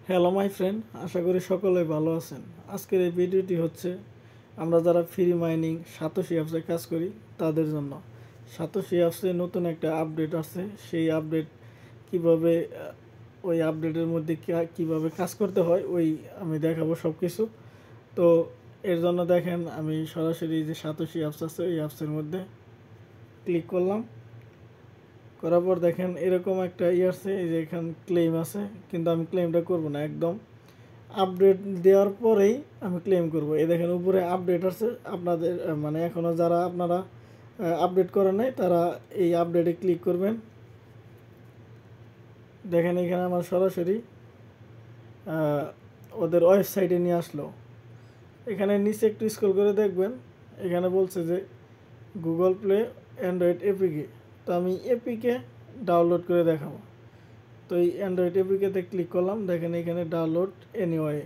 Hello my friend, আশা করি সকলে ভালো আছেন। আজকের এই ভিডিওটি হচ্ছে আমরা যারা ফ্রি মাইনিং সাতোশি অ্যাপসে কাজ করি তাদের জন্য। সাতোশি অ্যাপসে নতুন একটা আপডেট আছে, সেই আপডেট কিভাবে ওই আপডেটের মধ্যে কিভাবে কাজ করতে হয় ওই আমি দেখাবো সব কিছু। তো এর জন্য দেখেন আমি সরাসরি যে সাতোশি অ্যাপস আছে এই অ্যাপসের মধ্যে ক্লিক করলাম। করার পর দেখেন এরকম একটা আছে, এই যে এখানে ক্লেম আছে, কিন্তু আমি ক্লেমটা করব না, একদম আপডেট দেওয়ার পরেই আমি ক্লেম করব। এই দেখেন উপরে আপডেট আছে, আপনাদের মানে এখনও যারা আপনারা আপডেট করেন নাই তারা এই আপডেটে ক্লিক করবেন। দেখেন এখানে আমার সরাসরি ওদের ওয়েবসাইটে নিয়ে আসলো। এখানে নিচে একটু স্ক্রল করে দেখবেন, এখানে বলছে যে গুগল প্লে অ্যান্ড্রয়েড এপিকে। তো আমি এপিকে ডাউনলোড করে দেখাবো। তো এই অ্যান্ড্রয়েড এপিকেতে ক্লিক করলাম, দেখেন এখানে ডাউনলোড এনিওয়ে।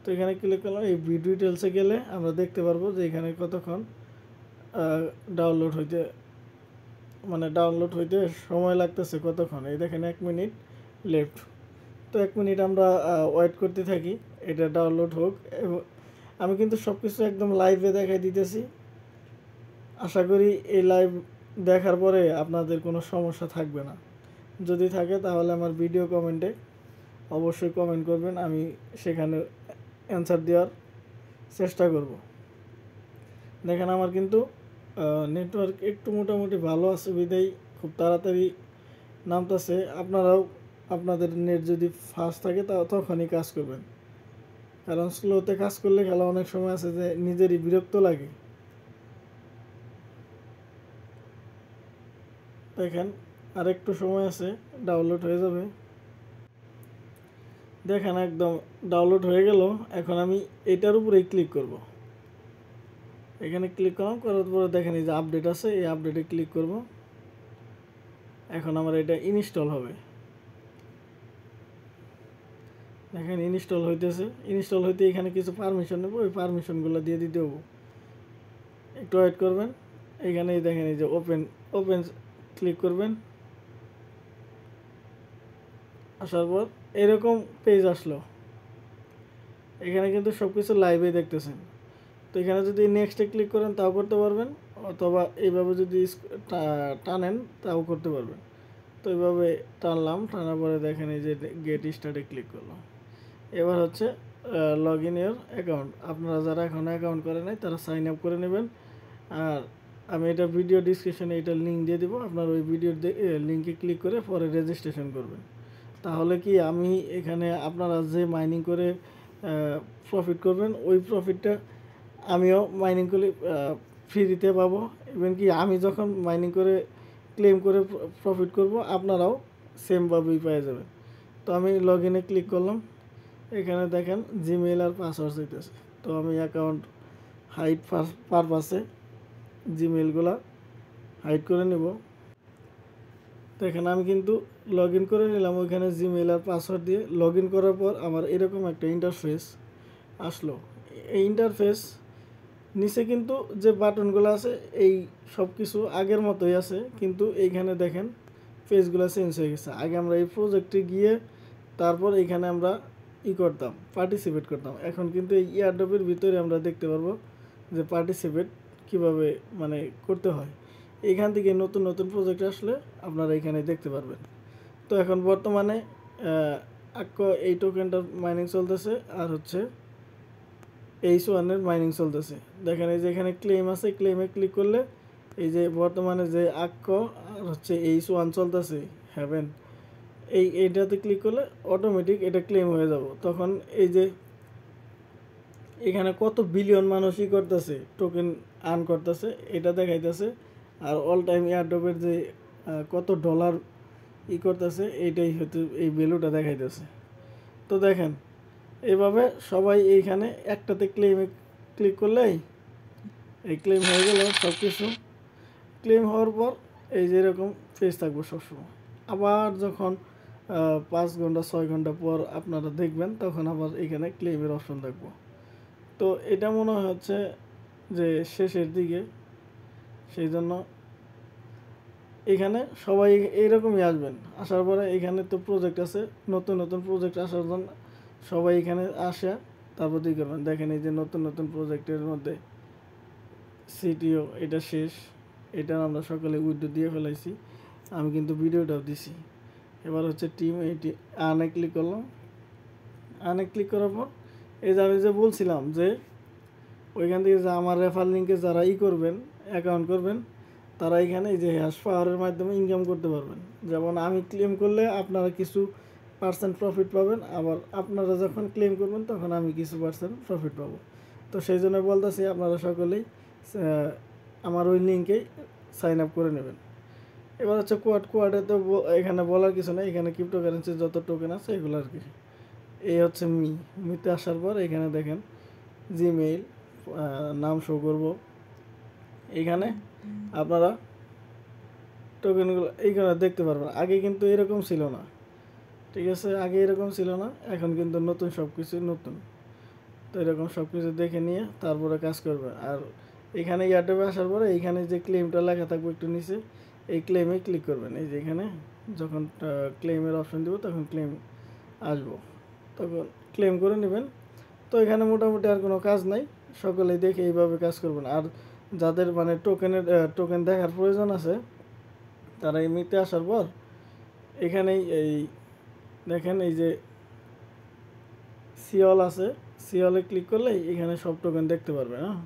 তো এখানে ক্লিক করলাম, এই ভিডিও ডিটেলসে গেলে আমরা দেখতে পারবো যে এখানে কতক্ষণ ডাউনলোড হইতে সময় লাগতেছে কতক্ষণ। এই দেখেন 1 মিনিট লেফট। তো 1 মিনিট আমরা ওয়েট করতে থাকি এটা ডাউনলোড হোক। এবং আমি কিন্তু সব কিছু একদম লাইভে দেখাই দিতেছি। আশা করি এই লাইভ দেখার পরে আপনাদের কোনো সমস্যা থাকবে না। যদি থাকে তাহলে আমার ভিডিও কমেন্টে অবশ্যই কমেন্ট করবেন, আমি সেখানে অ্যান্সার দেওয়ার চেষ্টা করব। দেখেন আমার কিন্তু নেটওয়ার্ক একটু মোটামুটি ভালো আছে বিদায় খুব তাড়াতাড়ি নামতেছে। আপনারাও আপনাদের নেট যদি ফাস্ট থাকে তখনই কাজ করবেন, কারণ স্লোতে কাজ করলে খেলা অনেক সময় আছে যে নিজেরই বিরক্ত লাগে। দেখেন আর একটু সময় আছে, ডাউনলোড হয়ে যাবে। দেখেন একদম ডাউনলোড হয়ে গেল। এখন আমি এটার উপরেই ক্লিক করব। এখানে ক্লিক করার পরে দেখেন এই যে আপডেট আছে, এই আপডেটে ক্লিক করব। এখন আমার এটা ইনস্টল হবে। দেখেন ইনস্টল হইতেছে। ইনস্টল হইতে এখানে কিছু পারমিশন নেব, ওই পারমিশনগুলো দিয়ে দিতে হবে। একটু ওয়েট করবেন। এখানে দেখেন এই যে ওপেন ক্লিক করবেন। আসার পর এরকম পেজ আসলো। এখানে কিন্তু সব কিছু লাইভে দেখতেছেন। তো এখানে যদি নেক্সটে ক্লিক করেন তাও করতে পারবেন, অথবা এইভাবে যদি টানেন তাও করতে পারবেন। তো এইভাবে টানলাম, টানার পরে দেখেন এই যে গেট স্টার্টে ক্লিক করলাম। এবার হচ্ছে লগ ইন ইউর অ্যাকাউন্ট। আপনারা যারা এখন অ্যাকাউন্ট করে নাই তারা সাইন আপ করে নেবেন। আর আমি এটা ভিডিও ডিসক্রিপশনে এটা লিঙ্ক দিয়ে দেবো, আপনার ওই ভিডিওর লিঙ্কে ক্লিক করে পরে রেজিস্ট্রেশন করবেন। তাহলে কি আমি এখানে আপনারা যে মাইনিং করে প্রফিট করবেন ওই প্রফিটটা আমিও মাইনিং করে ফ্রিতে পাবো। ইভেন কি আমি যখন মাইনিং করে ক্লেম করে প্রফিট করব আপনারাও সেমভাবেই পেয়ে যাবেন। তো আমি লগ ইনে ক্লিক করলাম। এখানে দেখেন জিমেইল আর পাসওয়ার্ড চাইতেছে। তো আমি অ্যাকাউন্ট হাইড পারপাসে জিমেইলগুলো হাইড করে নেব। দেখেন আমি কিন্তু লগ ইন করে নিলাম, ওইখানে জিমেইল আর পাসওয়ার্ড দিয়ে লগ ইন করার পর আমার এরকম একটা ইন্টারফেস আসলো। এই ইন্টারফেস নিচে কিন্তু যে বাটনগুলো আছে এই সব কিছু আগের মতোই আছে, কিন্তু এইখানে দেখেন পেজগুলো চেঞ্জ হয়ে গেছে। আগে আমরা এই প্রজেক্টে গিয়ে তারপর এইখানে আমরা করতাম, পার্টিসিপেট করতাম। এখন কিন্তু এই ইয়ারড্রপের ভিতরে আমরা দেখতে পারবো যে পার্টিসিপেট কিভাবে মানে করতে হয়। এইখান থেকে নতুন নতুন প্রজেক্ট আসলে আপনারা এখানে দেখতে পারবেন। তো এখন বর্তমানে এই টোকেনটার মাইনিং চলতেছে, আর হচ্ছে H1-এর মাইনিং চলতেছে। দেখেন এই যে এখানে ক্লেম আছে, ক্লেমে ক্লিক করলে এই যে বর্তমানে যে আক্কো আর হচ্ছে H1 চলতেছে হ্যাভেন, এইটাতে ক্লিক করলে অটোমেটিক এটা ক্লেম হয়ে যাব। তখন এই যে এখানে কত বিলিয়ন মানুষই করতেছে, টোকেন আর্ন করতেছে এটা দেখাইতেছে। আর অল টাইম এয়ারড্রপের যে কত ডলার করতেছে এইটাই হয়তো এই ভ্যালুটা দেখাইতেছে। তো দেখেন এইভাবে সবাই এইখানে একটাতে ক্লেমে ক্লিক করলেই এই ক্লেম হয়ে গেল। সব কিছু ক্লেম হওয়ার পর এই যে এরকম পেজ থাকবো সবসময়। আবার যখন 5 ঘন্টা 6 ঘন্টা পর আপনারা দেখবেন তখন আবার এখানে ক্লেমের অপশন থাকবো। তো এটা মনে হচ্ছে যে শেষের দিকে, সেই জন্য এখানে সবাই এইরকমই আসবেন। আসার পরে এখানে তো প্রজেক্ট আছে, নতুন নতুন প্রজেক্ট আসার জন্য সবাই এখানে আসা তারপর দিয়ে করবেন। দেখেন এই যে নতুন নতুন প্রজেক্টের মধ্যে সিটিও এটা শেষ, এটা আমরা সকালে উইথড্র দিয়ে ফেলাইছি, আমি কিন্তু ভিডিওটাও দিছি। এবার হচ্ছে টিম এইটি আনে ক্লিক করলাম। আনে ক্লিক করার পর এই যে আমি যে বলছিলাম যে ওইখান থেকে যে আমার রেফার লিঙ্কে যারা করবেন, অ্যাকাউন্ট করবেন, তারা এখানে এই যে হ্যাশ পাওয়ারের মাধ্যমে ইনকাম করতে পারবেন। যেমন আমি ক্লেম করলে আপনারা কিছু পার্সেন্ট প্রফিট পাবেন, আবার আপনারা যখন ক্লেম করবেন তখন আমি কিছু পার্সেন্ট প্রফিট পাবো। তো সেই জন্য বলতেছি আপনারা সকলেই আমার ওই লিঙ্কেই সাইন আপ করে নেবেন। এবার হচ্ছে কোয়াডে তো এখানে বলার কিছু নেই, এখানে ক্রিপ্টোকারেন্সির যত টোকেন আছে এগুলো আর কি। এই হচ্ছে মিতে আসার পর এখানে দেখেন জিমেইল নাম শো করব। এখানে আপনারা টোকেনগুলো এইখানে দেখতে পারবেন। আগে কিন্তু এরকম ছিল না, ঠিক আছে, আগে এরকম ছিল না, এখন কিন্তু নতুন সব কিছু নতুন। তো এরকম সব কিছু দেখে নিয়ে তারপরে কাজ করবে। আর এখানে ইয়ারটেপে আসার পরে এইখানে যে ক্লেমটা লেখা থাকবে একটু নিচে, এই ক্লেমে ক্লিক করবেন। এই যে এখানে যখন ক্লেমের অপশন দেবো তখন ক্লেম আসবো, তখন ক্লেম করে নেবেন। তো এখানে মোটামুটি আর কোনো কাজ নাই, সকলেই দেখে এইভাবে কাজ করবেন। আর যাদের মানে টোকেন দেখার প্রয়োজন আছে তারা এমনিতে আসার পর এখানেই এই দেখেন এই যে সিওল আছে, সিওলে ক্লিক করলেই এখানে সব টোকেন দেখতে পারবেন। হ্যাঁ,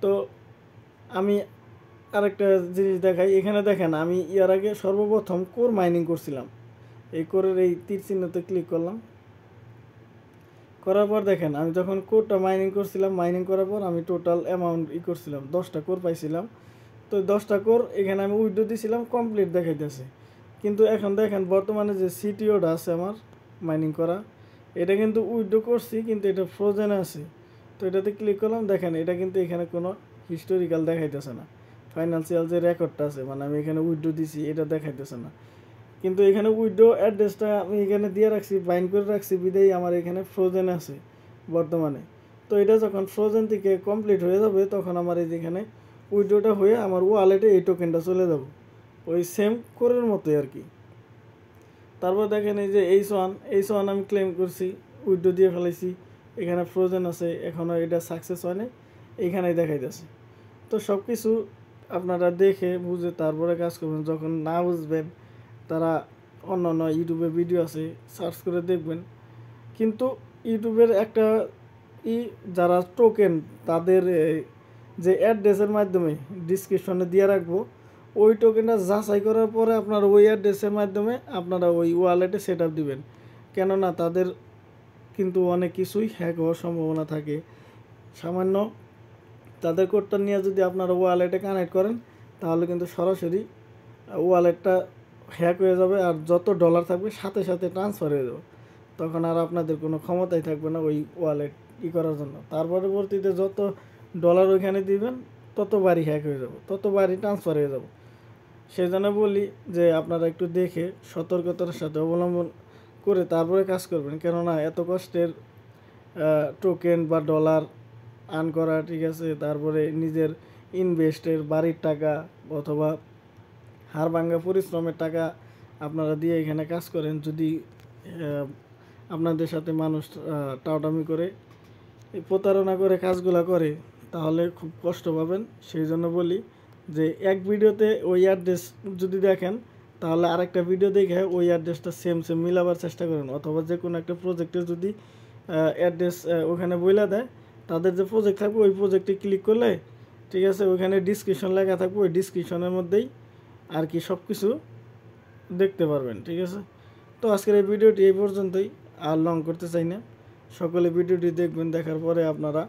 তো আমি আরেকটা জিনিস দেখাই। এখানে দেখেন আমি ইয়ার আগে সর্বপ্রথম কোর মাইনিং করছিলাম। এই কোরের এই তীর চিহ্নতে ক্লিক করলাম, করার পর দেখেন আমি যখন কোরটা মাইনিং করছিলাম, মাইনিং করার পর আমি টোটাল অ্যামাউন্ট করছিলাম 10টা কোর পাইছিলাম। তো 10টা কোর এখানে আমি উইথড্র দিয়েছিলাম, কমপ্লিট দেখাইতেছে। কিন্তু এখন দেখেন বর্তমানে যে সিটিওটা আছে আমার মাইনিং করা, এটা কিন্তু উইথড্র করছি কিন্তু এটা ফ্রোজেন আছে। তো এটাতে ক্লিক করলাম, দেখেন এটা কিন্তু এখানে কোনো হিস্টোরিক্যাল দেখাইতেছে না। ফাইন্যান্সিয়াল যে রেকর্ডটা আছে মানে আমি এখানে উইথড্র দিছি এটা দেখাইতেছে না। কিন্তু এখানে উইথড্র অ্যাড্রেসটা আমি এখানে দিয়ে রাখছি, বাইন্ড করে রাখছি বিদেই আমার এখানে ফ্রোজেন আছে বর্তমানে। তো এটা যখন ফ্রোজেন থেকে কমপ্লিট হয়ে যাবে তখন আমার এই যেখানে উইথড্রটা হয়ে আমার ওয়ালেটে এই টোকেনটা চলে যাবে, ওই সেম কোরের মতোই আর কি। তারপর দেখেন এই যে এইচ ওয়ান আমি ক্লেম করছি, উইথড্র দিয়ে ফেলাইছি, এখানে ফ্রোজেন আছে, এখনও এটা সাকসেস হয় নাই, এইখানেই দেখাইতেছে। তো সব কিছু আপনারা দেখে বুঝে তারপরে কাজ করবেন। যখন না বুঝবেন তারা অন্য অন্য ইউটিউবে ভিডিও আছে, সার্চ করে দেখবেন। কিন্তু ইউটিউবের একটা যারা টোকেন তাদের যে অ্যাড্রেসের মাধ্যমে ডিসক্রিপশনে দিয়ে রাখবো, ওই টোকেনটা যাচাই করার পরে আপনারা ওই অ্যাড্রেসের মাধ্যমে আপনারা ওই ওয়ালেটে সেট আপ দেবেন। কেননা তাদের কিন্তু অনেক কিছুই হ্যাক হওয়ার সম্ভাবনা থাকে। সামান্য তাদের কোডটা নিয়ে যদি আপনারা ওয়ালেটে কানেক্ট করেন তাহলে কিন্তু সরাসরি ওয়ালেটটা হ্যাক হয়ে যাবে, আর যত ডলার থাকবে সাথে সাথে ট্রান্সফার হয়ে যাবে। তখন আর আপনাদের কোনো ক্ষমতাই থাকবে না ওই ওয়ালেট করার জন্য। তার পরবর্তীতে যত ডলার ওইখানে দিবেন ততবারই হ্যাক হয়ে যাবে, ততবারই ট্রান্সফার হয়ে যাবে। সেই জন্য বলি যে আপনারা একটু দেখে সতর্কতার সাথে অবলম্বন করে তারপরে কাজ করবেন। কেননা এত কষ্টের টোকেন বা ডলার আর্ন করা, ঠিক আছে, তারপরে নিজের ইনভেস্টের বাড়ির টাকা অথবা হাড় ভাঙ্গা পরিশ্রমের টাকা আপনারা দিয়ে এখানে কাজ করেন, যদি আপনাদের সাথে মানুষ টাউটামি করে প্রতারণা করে কাজগুলো করে তাহলে খুব কষ্ট পাবেন। সেই জন্য বলি যে এক ভিডিওতে ওই অ্যাড্রেস যদি দেখেন তাহলে আরেকটা ভিডিও দেখে ওই অ্যাড্রেসটা সেম মিলাবার চেষ্টা করেন। অথবা যে কোনো একটা প্রজেক্টে যদি অ্যাড্রেস ওখানে বইলা দেয়, তাদের যে প্রজেক্ট থাকবে ওই প্রজেক্টে ক্লিক করলে, ঠিক আছে, ওইখানে ডিসক্রিপশন লেখা থাকবে, ওই ডিসক্রিপশনের মধ্যেই আর কি সব কিছু দেখতে পারবেন, ঠিক আছে। তো আজকের এই ভিডিওটি এই পর্যন্তই, আর লং করতে চাই না। সকলে ভিডিওটি দেখবেন, দেখার পরে আপনারা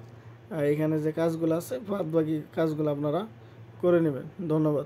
এখানে যে কাজগুলো আছে বাদ বাকি কাজগুলো আপনারা করে নেবেন। ধন্যবাদ।